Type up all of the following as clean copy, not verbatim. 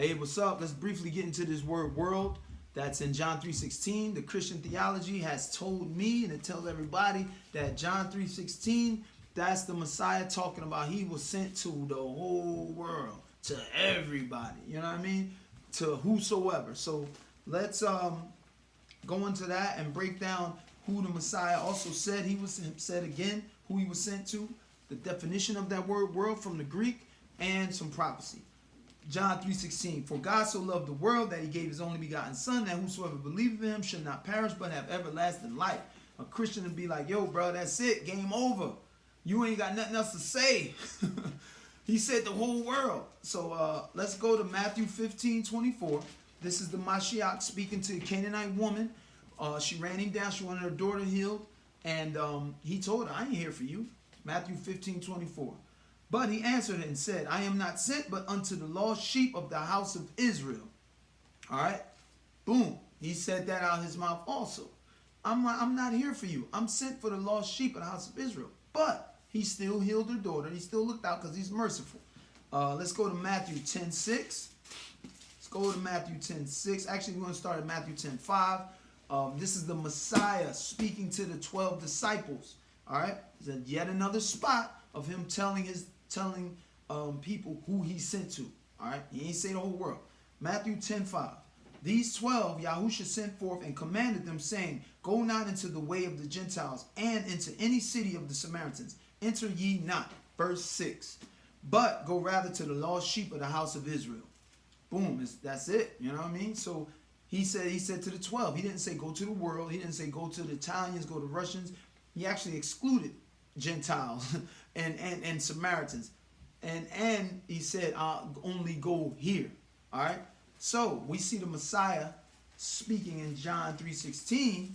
Hey, what's up? Let's briefly get into this word world. That's in John 3:16. The Christian theology has told me, and it tells everybody, that John 3:16, that's the Messiah talking about. He was sent to the whole world, to everybody. You know what I mean? To whosoever. So let's go into that and break down who the Messiah also said he was, said again, who he was sent to, the definition of that word world from the Greek, and some prophecy. John 3:16, for God so loved the world that he gave his only begotten son, that whosoever believeth in him should not perish but have everlasting life. A Christian would be like, yo, bro, that's it, game over. You ain't got nothing else to say. He said the whole world. So let's go to Matthew 15:24. This is the mashiach speaking to a Canaanite woman. She ran him down. She wanted her daughter healed. And he told her, I ain't here for you. Matthew 15:24. But he answered and said, I am not sent but unto the lost sheep of the house of Israel. All right? Boom. He said that out of his mouth also. I'm not here for you. I'm sent for the lost sheep of the house of Israel. But he still healed her daughter. He still looked out because he's merciful. Let's go to Matthew 10:6. Let's go to Matthew 10:6. Actually, we're going to start at Matthew 10:5. This is the Messiah speaking to the 12 disciples. All right? It's yet another spot of him telling people who he sent to. All right? He ain't say the whole world. Matthew 10:5. These 12 Yahusha sent forth and commanded them, saying, go not into the way of the Gentiles, and into any city of the Samaritans. Enter ye not. Verse 6. But go rather to the lost sheep of the house of Israel. Boom. That's it. You know what I mean? So he said to the 12. He didn't say go to the world. He didn't say go to the Italians, go to Russians. He actually excluded Gentiles and Samaritans. And he said, only go here. All right? So we see the Messiah speaking in John 3:16.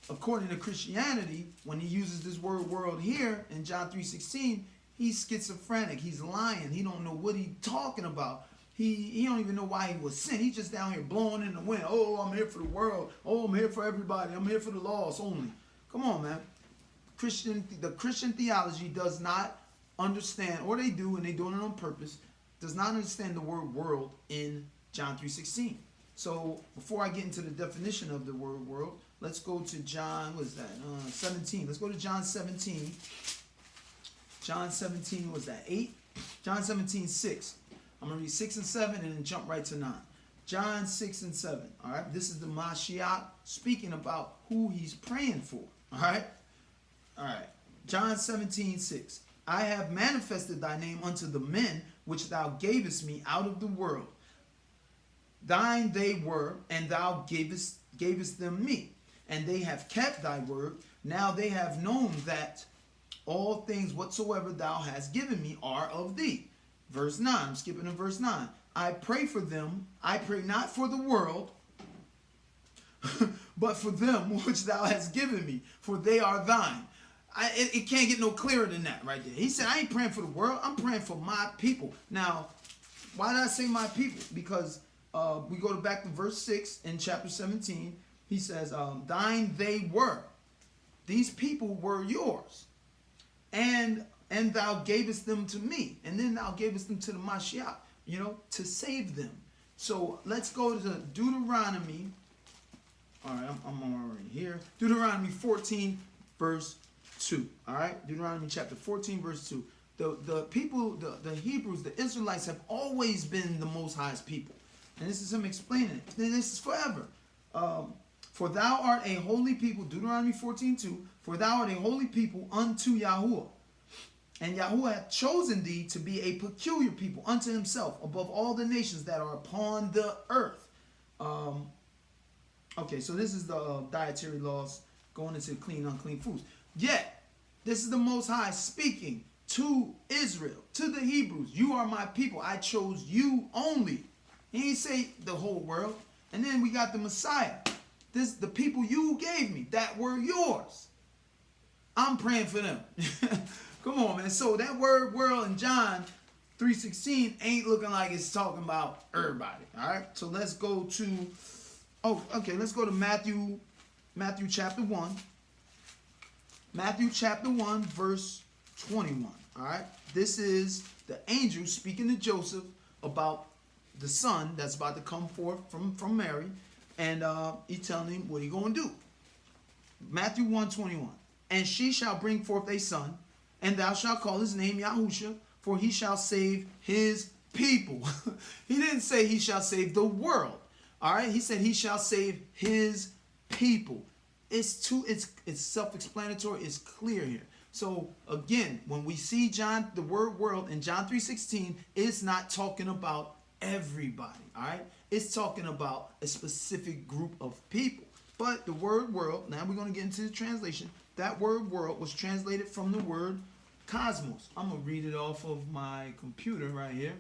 According to Christianity, when he uses this word world here in John 3:16, he's schizophrenic. He's lying. He don't know what he's talking about. He don't even know why he was sent. He's just down here blowing in the wind. Oh, I'm here for the world. Oh, I'm here for everybody. I'm here for the lost only. Come on, man. The Christian theology does not understand, or they do, and they're doing it on purpose, does not understand the word world in John 3:16. So before I get into the definition of the word world, let's go to John, what is that? 17. Let's go to John 17. John 17, was that 8? John 17:6. I'm going to read 6 and 7 and then jump right to 9. John 6 and 7. All right. This is the mashiach speaking about who he's praying for. All right. All right. John 17:6. I have manifested thy name unto the men which thou gavest me out of the world. Thine they were, and thou gavest them me. And they have kept thy word. Now they have known that all things whatsoever thou hast given me are of thee. Verse 9. I'm skipping to verse 9. I pray for them. I pray not for the world, but for them which thou hast given me, for they are thine. It can't get no clearer than that right there. He said, I ain't praying for the world. I'm praying for my people. Now, why did I say my people? Because we go back to verse 6 in chapter 17. He says, thine they were. These people were yours. And thou gavest them to me. And then thou gavest them to the mashiach, to save them. So let's go to Deuteronomy. All right, I'm already here. Deuteronomy 14, verse 2. All right, Deuteronomy chapter 14, verse 2. The people, the Hebrews, the Israelites have always been the Most High's people. And this is him explaining it. This is forever. For thou art a holy people, Deuteronomy 14:2. For thou art a holy people unto Yahuwah. And Yahuwah hath chosen thee to be a peculiar people unto himself above all the nations that are upon the earth. Okay, so this is the dietary laws going into clean, unclean foods. Yet, this is the Most High speaking to Israel, to the Hebrews. You are my people. I chose you only. He ain't say the whole world. And then we got the Messiah. The people you gave me, that were yours. I'm praying for them. Come on, man. So that word world in John 3:16 ain't looking like it's talking about everybody. All right. So let's go to, let's go to Matthew chapter 1. Matthew chapter 1, verse 21. All right. This is the angel speaking to Joseph about the son that's about to come forth from Mary, and he's telling him what he going to do. Matthew 1:21. And she shall bring forth a son, and thou shalt call his name Yahusha, for he shall save his people. He didn't say he shall save the world. All right, he said he shall save his people. It's self-explanatory. It's clear here. So again, when we see the word world in John 3:16, it's not talking about everybody. All right, it's talking about a specific group of people. But the word world, now we're going to get into the translation. That word world was translated from the word cosmos. I'm going to read it off of my computer right here.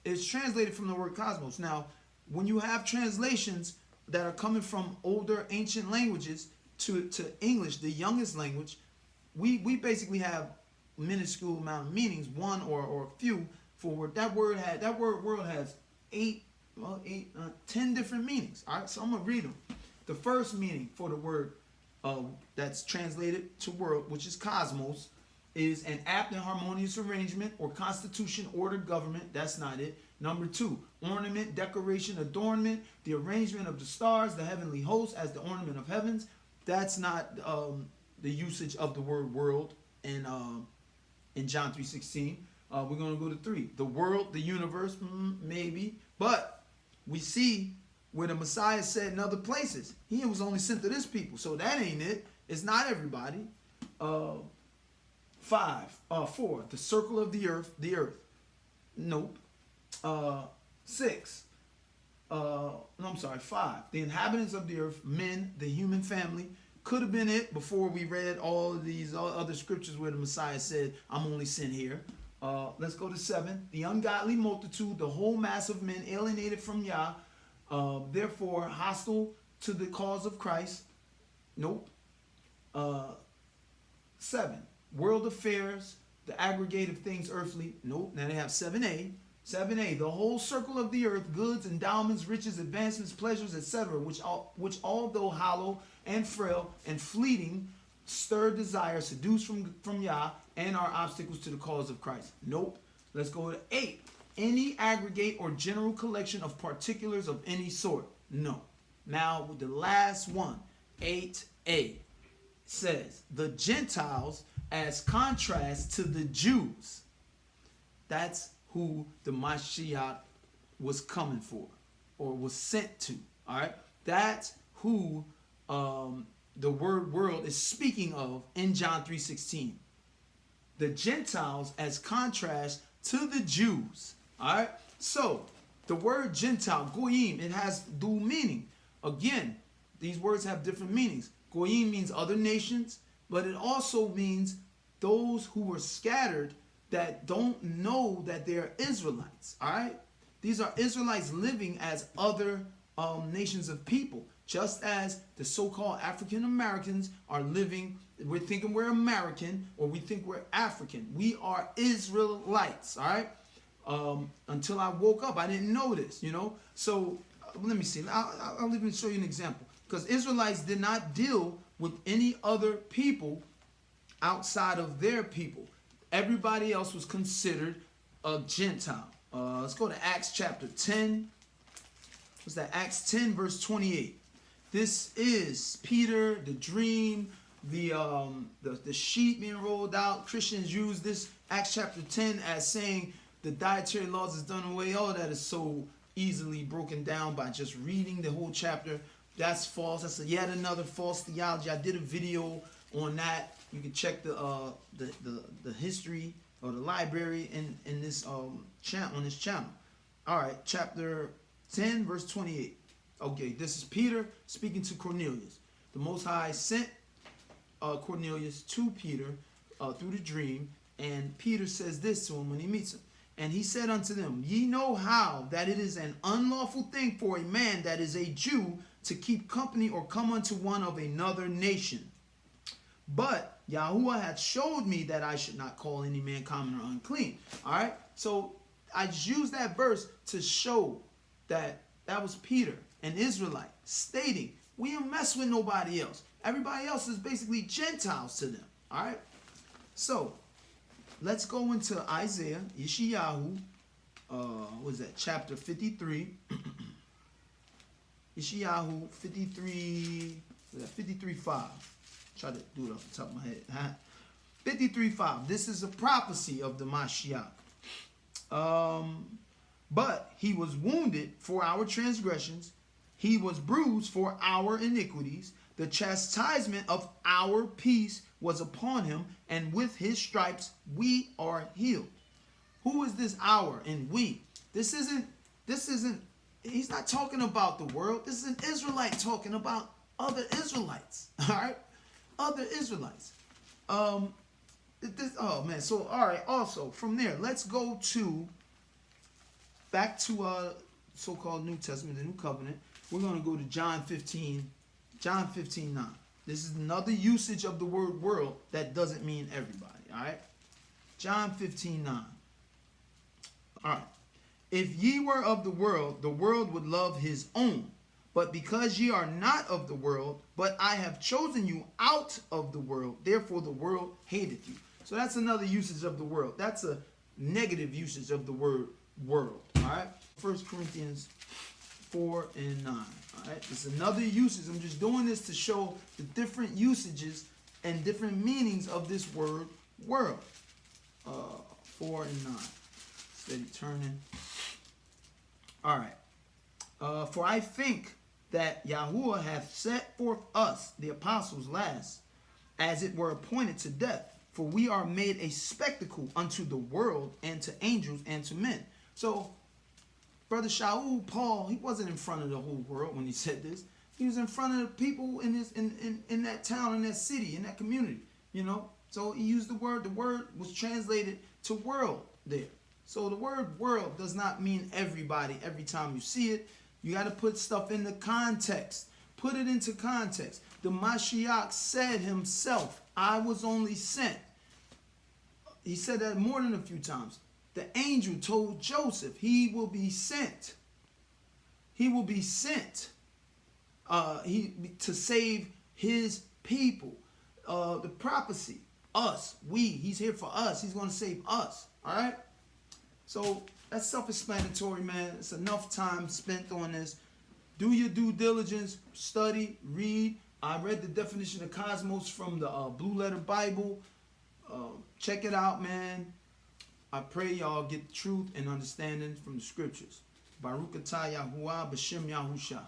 It's translated from the word cosmos. Now, when you have translations that are coming from older ancient languages to English, the youngest language, we basically have minuscule amount of meanings, one or a few for word. That word world has 10 different meanings. All right, so I'm going to read them. The first meaning for the word that's translated to world, which is cosmos, is an apt and harmonious arrangement or constitution, order, government. That's not it. Number 2, ornament, decoration, adornment, the arrangement of the stars, the heavenly host as the ornament of heavens. That's not the usage of the word world in John 3:16. We're going to go to 3. The world, the universe, maybe. But we see where the Messiah said in other places, he was only sent to this people. So that ain't it. It's not everybody. 4, the circle of the earth, Nope. 6, no, I'm sorry, 5, the inhabitants of the earth, men, the human family. Could have been it before we read all of these other scriptures where the Messiah said, I'm only sent here. Let's go to 7, the ungodly multitude, the whole mass of men alienated from Yah, therefore hostile to the cause of Christ. Nope. 7, world affairs, the aggregate of things earthly. Nope. Now they have 7a. 7a, the whole circle of the earth, goods, endowments, riches, advancements, pleasures, etc., which although hollow and frail and fleeting, stir desire, seduce from Yah, and are obstacles to the cause of Christ. Nope. Let's go to 8. Any aggregate or general collection of particulars of any sort. No. Now the last one, 8a, says the Gentiles as contrast to the Jews. That's who the mashiach was coming for or was sent to. All right, that's who the word world is speaking of in John 3:16. The Gentiles as contrast to the Jews. All right, so the word Gentile, goyim, it has dual meaning. Again, these words have different meanings. Goyim means other nations, but it also means those who were scattered that don't know that they're Israelites. All right, these are Israelites living as other nations of people, just as the so-called African Americans are living. We're thinking we're American, or we think we're African. We are Israelites. All right. Until I woke up, I didn't know this. So let me see. I'll even show you an example. Because Israelites did not deal with any other people outside of their people. Everybody else was considered a Gentile. Let's go to Acts chapter 10. What's that? Acts 10 verse 28. This is Peter, the dream, the sheet being rolled out. Christians use this Acts chapter 10 as saying the dietary laws is done away. Oh, that is so easily broken down by just reading the whole chapter. That's false. That's yet another false theology. I did a video on that. You can check the history or the library in this channel on this channel. All right, chapter 10 verse 28. Okay, this is Peter speaking to Cornelius. The Most High sent Cornelius to Peter through the dream, and Peter says this to him when he meets him. And he said unto them, ye know how that it is an unlawful thing for a man that is a Jew to keep company or come unto one of another nation. But Yahuwah hath showed me that I should not call any man common or unclean. All right, so I just used that verse to show that was Peter, an Israelite, stating, we don't mess with nobody else. Everybody else is basically Gentiles to them. All right, so let's go into Isaiah, Yeshayahu, what is that? Chapter 53. Yeshayahu 53, 53:5. Try to do it off the top of my head. 53:5. This is a prophecy of the mashiach. But he was wounded for our transgressions, he was bruised for our iniquities. The chastisement of our peace was upon him, and with his stripes we are healed. Who is this our and we? This isn't, he's not talking about the world. This is an Israelite talking about other Israelites. All right? Other Israelites. Oh man. So, all right. Also, from there, let's go back to so-called New Testament, the New Covenant. We're going to go to John 15, 9. This is another usage of the word world that doesn't mean everybody. All right? John 15, 9. All right. If ye were of the world would love his own. But because ye are not of the world, but I have chosen you out of the world, therefore the world hateth you. So that's another usage of the world. That's a negative usage of the word world. All right? 1 Corinthians 4 and 9. All right? It's another usage. I'm just doing this to show the different usages and different meanings of this word world. 4 and 9. Steady turning. All right. For I think that Yahuwah hath set forth us, the apostles, last, as it were appointed to death. For we are made a spectacle unto the world, and to angels, and to men. So, Brother Shaul, Paul, he wasn't in front of the whole world when he said this. He was in front of the people in that town, in that city, in that community. You know? So he used the word. The word was translated to world there. So the word world does not mean everybody every time you see it. You got to put stuff into context. Put it into context. The mashiach said himself, I was only sent. He said that more than a few times. The angel told Joseph he will be sent. He will be sent to save his people. The prophecy, us, we, he's here for us. He's going to save us. All right? So that's self-explanatory, man. It's enough time spent on this. Do your due diligence, study, read. I read the definition of cosmos from the Blue Letter Bible. Check it out, man. I pray y'all get truth and understanding from the scriptures. Baruch atah Yahuwah b'shem Yahusha.